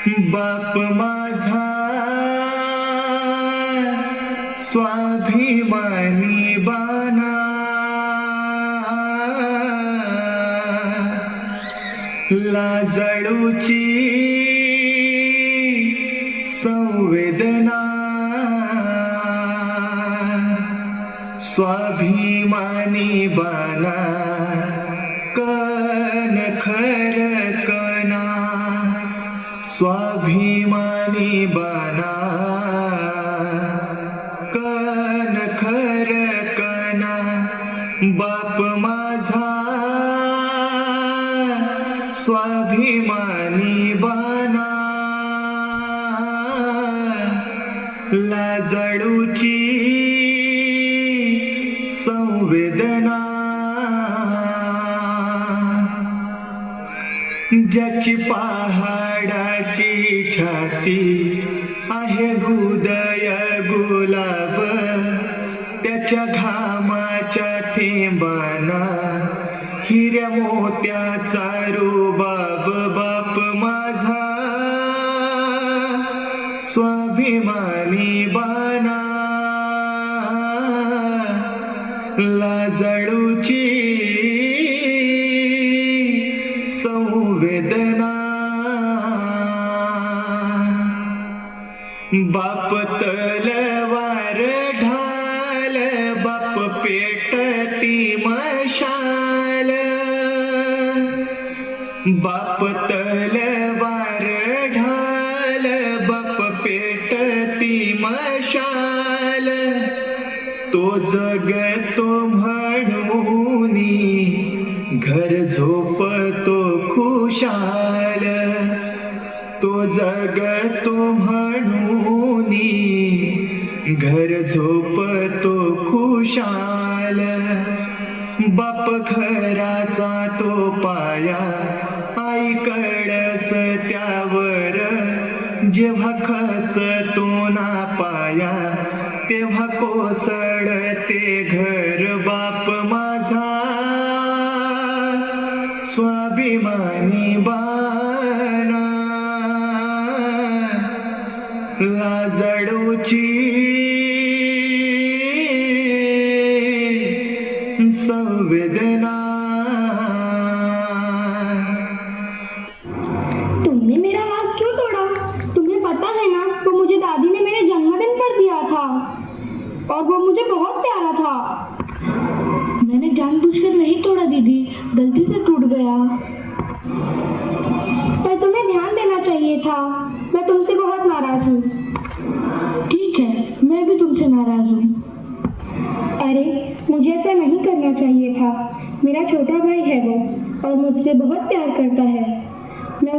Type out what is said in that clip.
बाप माझा स्वाभिमानी बाना, लाजळूची संवेदना, स्वाभिमानी बाना कन खरकना, स्वाभिमानी बाना कन खरकना. बाप माझा स्वाभिमानी बाना, लाजळूची संवेदना, ज्याची पहाडाची छाती आहे हृदय गुलाब, त्याच्या घामाच्या थेंबाना हिऱ्या मोत्याचा रुबाब. बाप माझा स्वाभिमानी बाना, लाजळूची संवेदना. बाप तलवार ढाल, बाप पेटती मशाल, बाप तलवार ढाल, बाप पेटती मशाल. तो जगतो म्हणूनी घर झोपतो खुशाल, तो जगतो म्हणूनी घर झोपतो खुशाल. बाप घराचा तो पाया, आई कळस त्यावर जेव्हा खचतो ना पाया, तेव्हा कोसळते घर. बाप माझा स्वाभिमानी बाना, लाजळूची संवेदना. तुमने मेरा वास क्यों तोड़ा? तुम्हें पता है ना, वो मुझे दादी ने मेरे जन्मदिन पर दिया था और वो मुझे बहुत प्यारा था. मैंने जानबूझकर नहीं तोड़ा दीदी, गलती से टूट गया. पर तुम्हें ध्यान देना चाहिए था. मैं तुमसे बहुत नाराज हूँ. ठीक है, मैं भी तुमसे नाराज हूँ. अरे, मुझे ऐसा नहीं करना चाहिए था. मेरा छोटा भाई है वो और मुझसे बहुत प्यार करता है. मैं